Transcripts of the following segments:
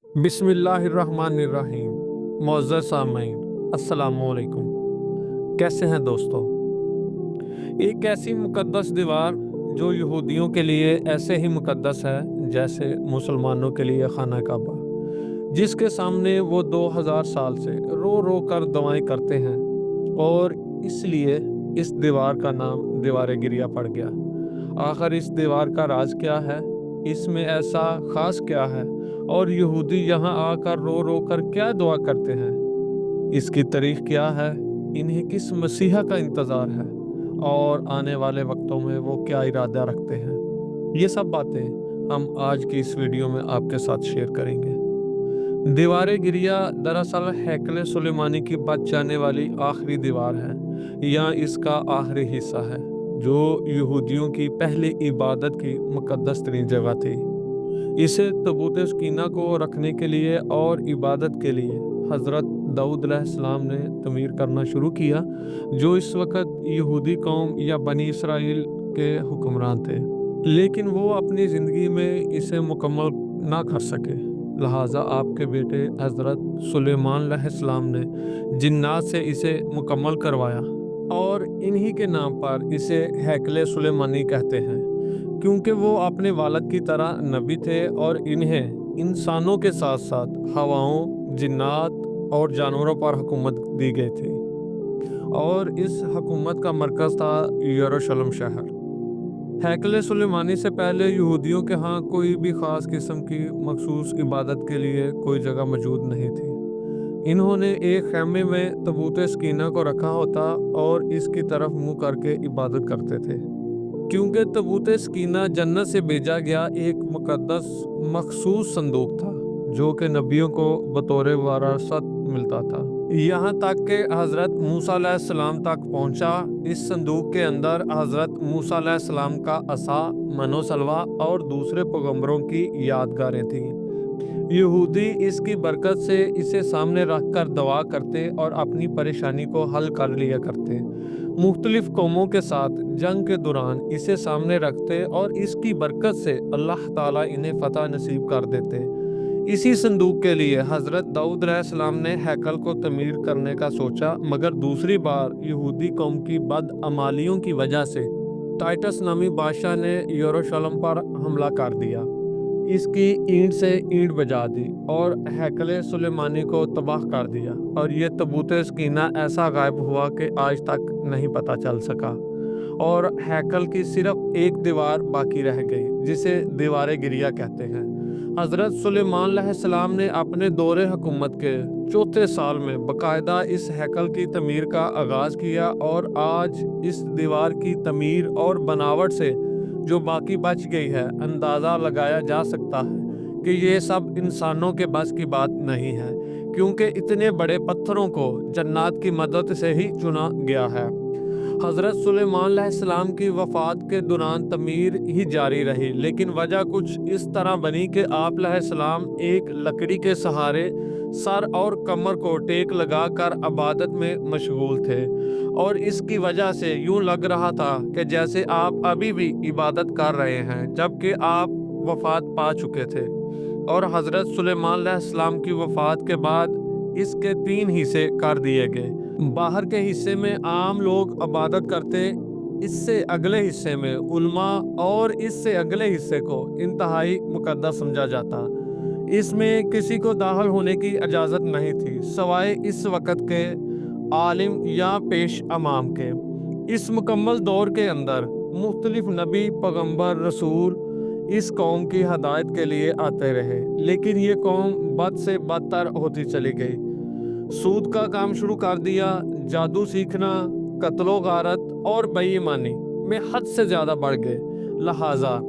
बिस्मिल्लाहिर्रहमानिर्रहीम। मुअज़्ज़ज़ सामईन, अस्सलामुअलैकुम। कैसे हैं दोस्तों? एक ऐसी मुक़द्दस दीवार जो यहूदियों के लिए ऐसे ही मुक़द्दस है जैसे मुसलमानों के लिए खाना काबा, जिसके सामने वो 2000 साल से रो रो कर दुआएं करते हैं, और इसलिए इस दीवार का नाम दीवार गिरिया पड़ गया। आखिर इस दीवार का राज क्या है? इसमें ऐसा ख़ास क्या है? और यहूदी यहाँ आकर रो रो कर क्या दुआ करते हैं? इसकी तारीख क्या है? इन्हें किस मसीहा का इंतज़ार है? और आने वाले वक्तों में वो क्या इरादा रखते हैं? ये सब बातें हम आज की इस वीडियो में आपके साथ शेयर करेंगे। दीवार गिरिया दरअसल हैकल सुलेमानी की बच जाने वाली आखिरी दीवार है, या इसका आखिरी हिस्सा है, जो यहूदियों की पहली इबादत की मुकद्दस तरीन जगह थी। इसे तबूत सकीना को रखने के लिए और इबादत के लिए हज़रत दाऊद अलैहिस्सलाम ने तमीर करना शुरू किया, जो इस वक्त यहूदी कौम या बनी इसराइल के हुक्मरान थे। लेकिन वो अपनी ज़िंदगी में इसे मुकम्मल ना कर सके। लिहाजा आपके बेटे हज़रत सुलेमान अलैहिस्सलाम ने जिन्नात से इसे मुकम्मल करवाया, और इन्हीं के नाम पर इसे हैकले सुलेमानी कहते हैं, क्योंकि वो अपने वालिद की तरह नबी थे और इन्हें इंसानों के साथ साथ हवाओं, जिन्नात और जानवरों पर हुकूमत दी गई थी, और इस हुकूमत का मरकज़ था यरूशलेम शहर। हैकल सुलेमानी से पहले यहूदियों के यहाँ कोई भी ख़ास किस्म की मखसूस इबादत के लिए कोई जगह मौजूद नहीं थी। इन्होंने एक खैमे में तबूत सकीना को रखा होता और इसकी तरफ मुंह करके इबादत करते थे, क्योंकि तबूत सकीना जन्नत से भेजा गया एक मुकद्दस मखसूस संदूक था, जो कि नबियों को बतौर वरासत मिलता था। यहाँ तक कि हज़रत मूसा अलैहिस्सलाम तक पहुँचा। इस संदूक के अंदर हज़रत मूसा अलैहिस्सलाम का असा, मनोसलवा और दूसरे पैगंबरों की यादगारें थीं। यहूदी इसकी बरकत से इसे सामने रख कर दुआ करते और अपनी परेशानी को हल कर लिया करते। मुख्तलिफ कौमों के साथ जंग के दौरान इसे सामने रखते और इसकी बरकत से अल्लाह ताला इन्हें फतह नसीब कर देते। इसी संदूक के लिए हज़रत दाऊद अलैहिस्सलाम ने हैकल को तमीर करने का सोचा, मगर दूसरी बार यहूदी कौम की बदअमालियों की वजह से टाइटस नामी बादशाह ने यरूशलेम पर हमला कर दिया, इसकी ईंट से ईंट बजा दी और हैकल सुलेमानी को तबाह कर दिया, और ये तबूत सकीना ऐसा गायब हुआ कि आज तक नहीं पता चल सका, और हैकल की सिर्फ एक दीवार बाकी रह गई, जिसे दीवार गिरिया कहते हैं। हज़रत सुलेमान अलैहिस्सलाम ने अपने दौरे हुकूमत के चौथे साल में बाकायदा इस हैकल की तमीर का आगाज़ किया, और आज इस दीवार की तमीर और बनावट से जो बाकी बच गई है, अंदाज़ा लगाया जा सकता है कि ये सब इंसानों के बस की बात नहीं है, क्योंकि इतने बड़े पत्थरों को जन्नात की मदद से ही चुना गया है। हज़रत सुलेमान अलैहिस्सलाम की वफ़ात के दौरान तमीर ही जारी रही, लेकिन वजह कुछ इस तरह बनी कि आप अलैहिस्सलाम एक लकड़ी के सहारे सर और कमर को टेक लगाकर इबादत में मशगूल थे, और इसकी वजह से यूं लग रहा था कि जैसे आप अभी भी इबादत कर रहे हैं, जबकि आप वफ़ात पा चुके थे। और हज़रत सुलेमान अलैहिस्सलाम की वफ़ात के बाद इसके 3 हिस्से कर दिए गए। बाहर के हिस्से में आम लोग इबादत करते, इससे अगले हिस्से में उल्मा, और इससे अगले हिस्से को इंतहाई मुकद्दस समझा जाता। इसमें किसी को दाखिल होने की इजाज़त नहीं थी, सवाए इस वक़्त के आलिम या पेश अमाम के। इस मुकम्मल दौर के अंदर मुख्तलिफ नबी, पैगंबर, रसूल इस कौम की हदायत के लिए आते रहे, लेकिन ये कौम बद से बदतर होती चली गई। सूद का काम शुरू कर दिया, जादू सीखना, कत्लो गारत और बेईमानी में हद से ज़्यादा बढ़ गए। लिहाजा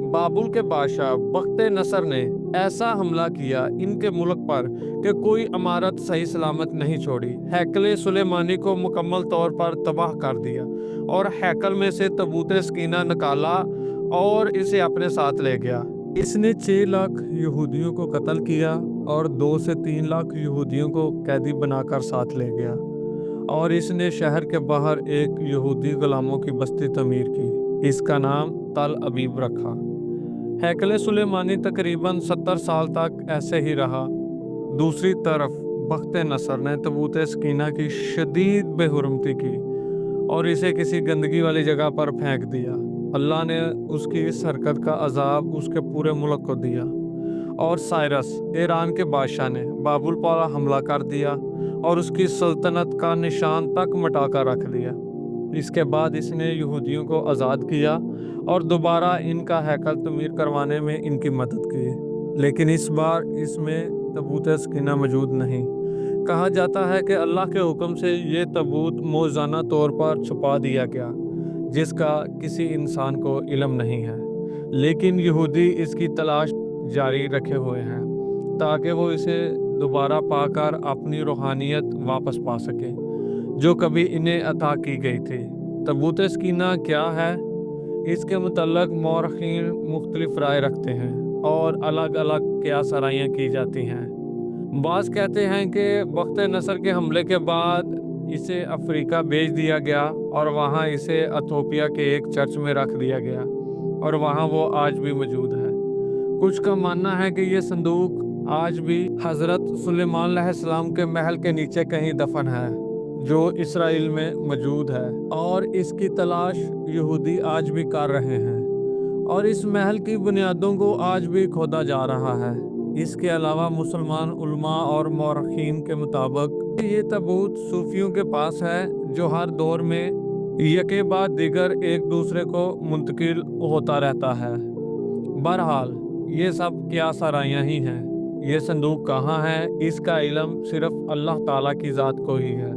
बाबुल के बादशाह बख्त नसर ने ऐसा हमला किया इनके मुल्क पर कि कोई इमारत सही सलामत नहीं छोड़ी। हैकल सुलेमानी को मुकम्मल तौर पर तबाह कर दिया, और हैकल में से तबूत सकीना निकाला और इसे अपने साथ ले गया। इसने 6 लाख यहूदियों को कत्ल किया और 2 से 3 लाख यहूदियों को कैदी बनाकर साथ ले गया, और इसने शहर के बाहर एक यहूदी गुलामों की बस्ती तमीर की। इसका नाम तल अबीब रखा। हैकल सुलेमानी तकरीबन 70 साल तक ऐसे ही रहा। दूसरी तरफ बख्त नसर ने तबूत सकीना की शदीद बेहुरमती की और इसे किसी गंदगी वाली जगह पर फेंक दिया। अल्लाह ने उसकी इस हरकत का अजाब उसके पूरे मुल्क को दिया और साइरस ईरान के बादशाह ने बाबुल पर हमला कर दिया और उसकी सल्तनत का निशान तक मिटा कर रख दिया। इसके बाद इसने यहूदियों को आज़ाद किया और दोबारा इनका हैकल तमीर करवाने में इनकी मदद की, लेकिन इस बार इसमें तबूत सकीना मौजूद नहीं। कहा जाता है कि अल्लाह के हुक्म से ये तबूत मौज़ाना तौर पर छुपा दिया गया, जिसका किसी इंसान को इल्म नहीं है, लेकिन यहूदी इसकी तलाश जारी रखे हुए हैं ताकि वो इसे दोबारा पाकर अपनी रूहानियत वापस पा सके जो कभी इन्हें अता की गई थी। तबूत सकीना क्या है, इसके मुतल्लक मौरखीन मुख्तलिफ राय रखते हैं और अलग अलग क़ियास आराइयाँ की जाती हैं। बाज़ कहते हैं कि बख्त नसर के हमले के बाद इसे अफ्रीका भेज दिया गया और वहाँ इसे इथियोपिया के एक चर्च में रख दिया गया और वहाँ वो आज भी मौजूद है। कुछ का मानना है कि ये संदूक आज भी हज़रत सुलेमान अलैहिस्सलाम के महल के नीचे कहीं दफन है, जो इसराइल में मौजूद है, और इसकी तलाश यहूदी आज भी कर रहे हैं और इस महल की बुनियादों को आज भी खोदा जा रहा है। इसके अलावा मुसलमान उलमा और मौरखीन के मुताबिक ये तबूत सूफियों के पास है जो हर दौर में यके बाद दिगर एक दूसरे को मुंतकिल होता रहता है। बहरहाल ये सब क़ियास आराइयाँ ही हैं। ये संदूक कहाँ है इसका इल्म सिर्फ अल्लाह ताला की ज़ात को ही है,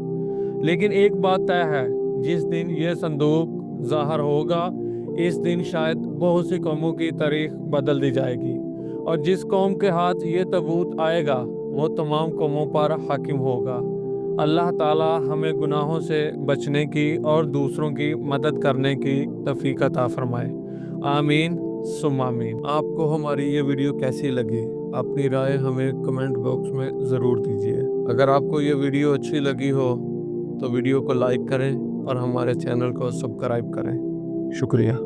लेकिन एक बात तय है, जिस दिन ये संदूक ज़ाहर होगा इस दिन शायद बहुत सी कौमों की तारीख बदल दी जाएगी और जिस कौम के हाथ ये तबूत आएगा वो तमाम कौमों पर हाकिम होगा। अल्लाह ताला हमें गुनाहों से बचने की और दूसरों की मदद करने की तौफीक अता फरमाए। आमीन सुम्मा आमीन। आपको हमारी ये वीडियो कैसी लगी? अपनी राय हमें कमेंट बॉक्स में ज़रूर दीजिए। अगर आपको ये वीडियो अच्छी लगी हो तो वीडियो को लाइक करें और हमारे चैनल को सब्सक्राइब करें। शुक्रिया।